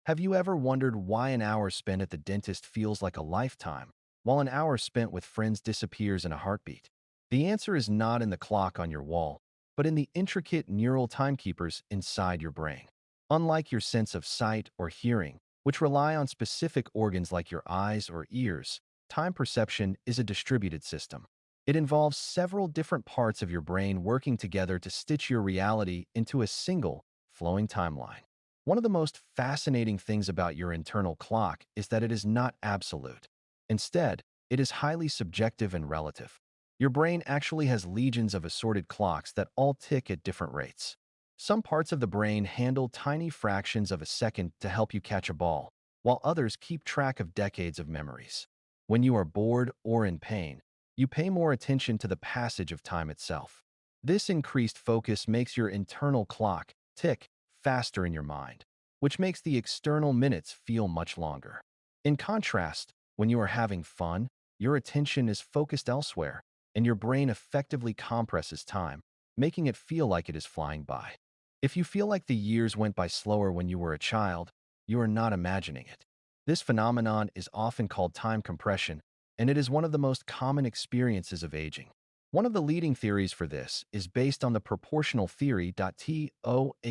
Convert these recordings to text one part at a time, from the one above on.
Have you ever wondered why an hour spent at the dentist feels like a lifetime, while an hour spent with friends disappears in a heartbeat? The answer is not in the clock on your wall, but in the intricate neural timekeepers inside your brain. Unlike your sense of sight or hearing, which rely on specific organs like your eyes or ears, time perception is a distributed system. It involves several different parts of your brain working together to stitch your reality into a single, flowing timeline. One of the most fascinating things about your internal clock is that it is not absolute. Instead, it is highly subjective and relative. Your brain actually has legions of assorted clocks that all tick at different rates. Some parts of the brain handle tiny fractions of a second to help you catch a ball, while others keep track of decades of memories. When you are bored or in pain, you pay more attention to the passage of time itself. This increased focus makes your internal clock tick faster in your mind, which makes the external minutes feel much longer. In contrast, when you are having fun, your attention is focused elsewhere, and your brain effectively compresses time, making it feel like it is flying by. If you feel like the years went by slower when you were a child, you are not imagining it. This phenomenon is often called time compression, and it is one of the most common experiences of aging. One of the leading theories for this is based on the proportional theory. A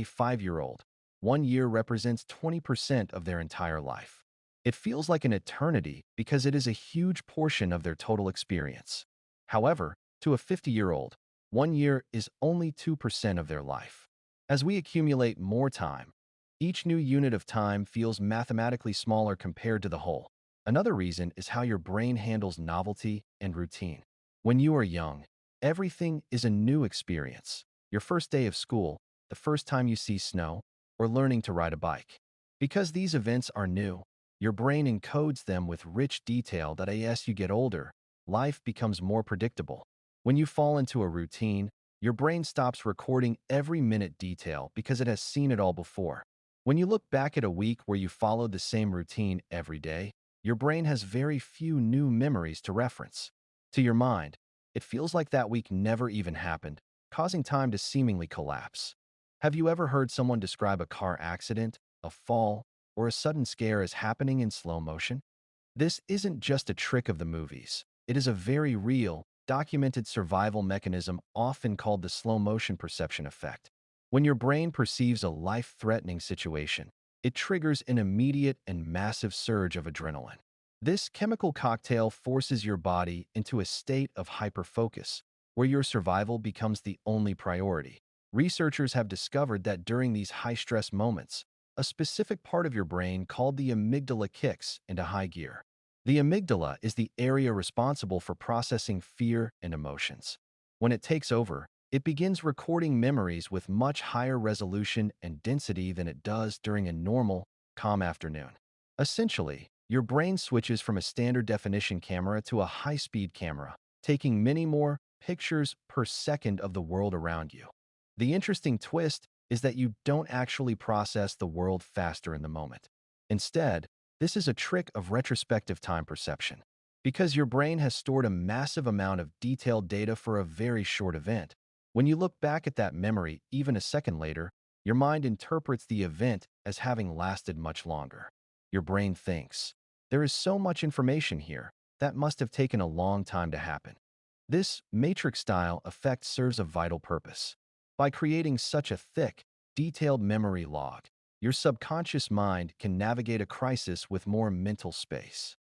5-year-old, 1 year represents 20% of their entire life. It feels like an eternity because it is a huge portion of their total experience. However, to a 50-year-old, 1 year is only 2% of their life. As we accumulate more time, each new unit of time feels mathematically smaller compared to the whole. Another reason is how your brain handles novelty and routine. When you are young, everything is a new experience. Your first day of school, the first time you see snow, or learning to ride a bike. Because these events are new, your brain encodes them with rich detail that as you get older, life becomes more predictable. When you fall into a routine, your brain stops recording every minute detail because it has seen it all before. When you look back at a week where you followed the same routine every day, your brain has very few new memories to reference. To your mind, it feels like that week never even happened, causing time to seemingly collapse. Have you ever heard someone describe a car accident, a fall, or a sudden scare as happening in slow motion? This isn't just a trick of the movies. It is a very real, documented survival mechanism often called the slow motion perception effect. When your brain perceives a life-threatening situation, it triggers an immediate and massive surge of adrenaline. This chemical cocktail forces your body into a state of hyperfocus, where your survival becomes the only priority. Researchers have discovered that during these high-stress moments, a specific part of your brain called the amygdala kicks into high gear. The amygdala is the area responsible for processing fear and emotions. When it takes over, it begins recording memories with much higher resolution and density than it does during a normal, calm afternoon. Essentially, your brain switches from a standard definition camera to a high-speed camera, taking many more pictures per second of the world around you. The interesting twist is that you don't actually process the world faster in the moment. Instead, this is a trick of retrospective time perception. Because your brain has stored a massive amount of detailed data for a very short event, when you look back at that memory even a second later, your mind interprets the event as having lasted much longer. Your brain thinks, there is so much information here, that must have taken a long time to happen. This matrix-style effect serves a vital purpose. By creating such a thick, detailed memory log, your subconscious mind can navigate a crisis with more mental space.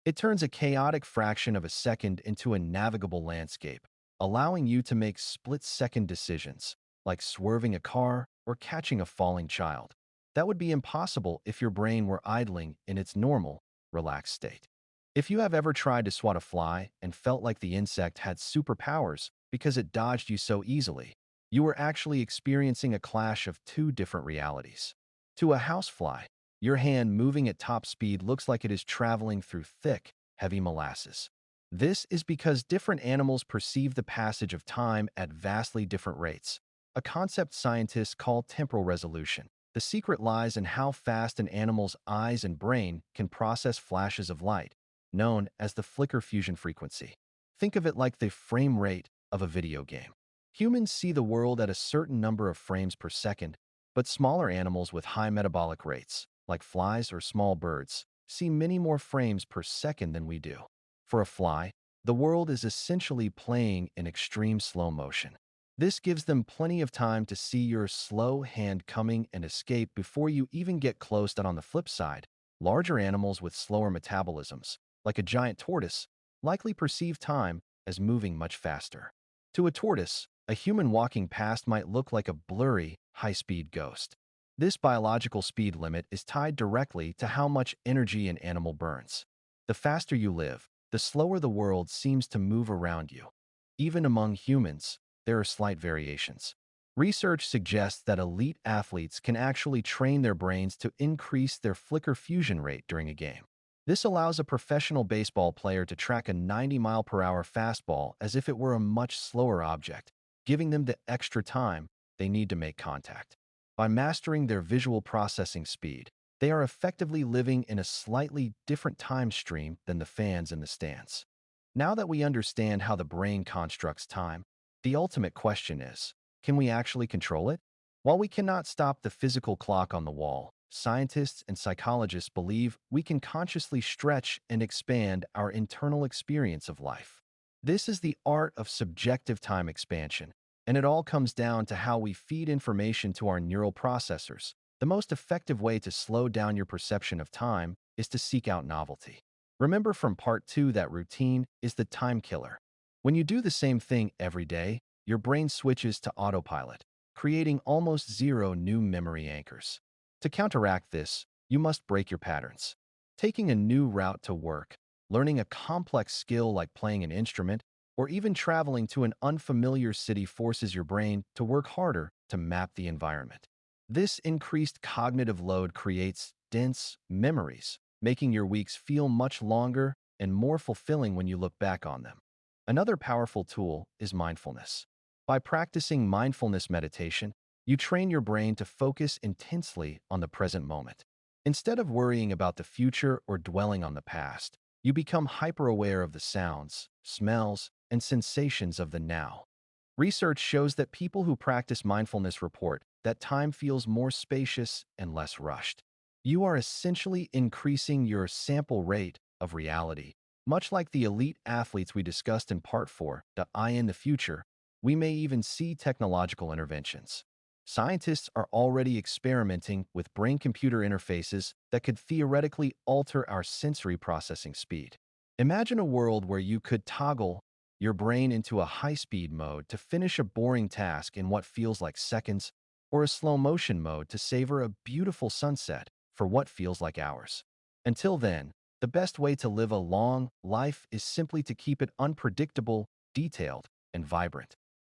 It turns a chaotic fraction of a second into a navigable landscape, allowing you to make split-second decisions, like swerving a car or catching a falling child. That would be impossible if your brain were idling in its normal, relaxed state. If you have ever tried to swat a fly and felt like the insect had superpowers because it dodged you so easily, you were actually experiencing a clash of two different realities. To a housefly, your hand moving at top speed looks like it is traveling through thick, heavy molasses. This is because different animals perceive the passage of time at vastly different rates, a concept scientists call temporal resolution. The secret lies in how fast an animal's eyes and brain can process flashes of light, known as the flicker fusion frequency. Think of it like the frame rate of a video game. Humans see the world at a certain number of frames per second, but smaller animals with high metabolic rates, like flies or small birds, see many more frames per second than we do. For a fly, the world is essentially playing in extreme slow motion. This gives them plenty of time to see your slow hand coming and escape before you even get close. That on the flip side, larger animals with slower metabolisms, like a giant tortoise, likely perceive time as moving much faster. To a tortoise, a human walking past might look like a blurry, high-speed ghost. This biological speed limit is tied directly to how much energy an animal burns. The faster you live, the slower the world seems to move around you. Even among humans, there are slight variations. Research suggests that elite athletes can actually train their brains to increase their flicker fusion rate during a game. This allows a professional baseball player to track a 90-mile-per-hour fastball as if it were a much slower object, giving them the extra time they need to make contact. By mastering their visual processing speed, they are effectively living in a slightly different time stream than the fans in the stands. Now that we understand how the brain constructs time, the ultimate question is, can we actually control it? While we cannot stop the physical clock on the wall, scientists and psychologists believe we can consciously stretch and expand our internal experience of life. This is the art of subjective time expansion, and it all comes down to how we feed information to our neural processors. The most effective way to slow down your perception of time is to seek out novelty. Remember from part 2 that routine is the time killer. When you do the same thing every day, your brain switches to autopilot, creating almost zero new memory anchors. To counteract this, you must break your patterns. Taking a new route to work, learning a complex skill like playing an instrument, or even traveling to an unfamiliar city forces your brain to work harder to map the environment. This increased cognitive load creates dense memories, making your weeks feel much longer and more fulfilling when you look back on them. Another powerful tool is mindfulness. By practicing mindfulness meditation, you train your brain to focus intensely on the present moment. Instead of worrying about the future or dwelling on the past, you become hyper-aware of the sounds, smells, and sensations of the now. Research shows that people who practice mindfulness report that time feels more spacious and less rushed. You are essentially increasing your sample rate of reality. Much like the elite athletes we discussed in part 4, in the future, we may even see technological interventions. Scientists are already experimenting with brain-computer interfaces that could theoretically alter our sensory processing speed. Imagine a world where you could toggle your brain into a high-speed mode to finish a boring task in what feels like seconds, or a slow-motion mode to savor a beautiful sunset for what feels like hours. Until then, the best way to live a long life is simply to keep it unpredictable, detailed, and vibrant.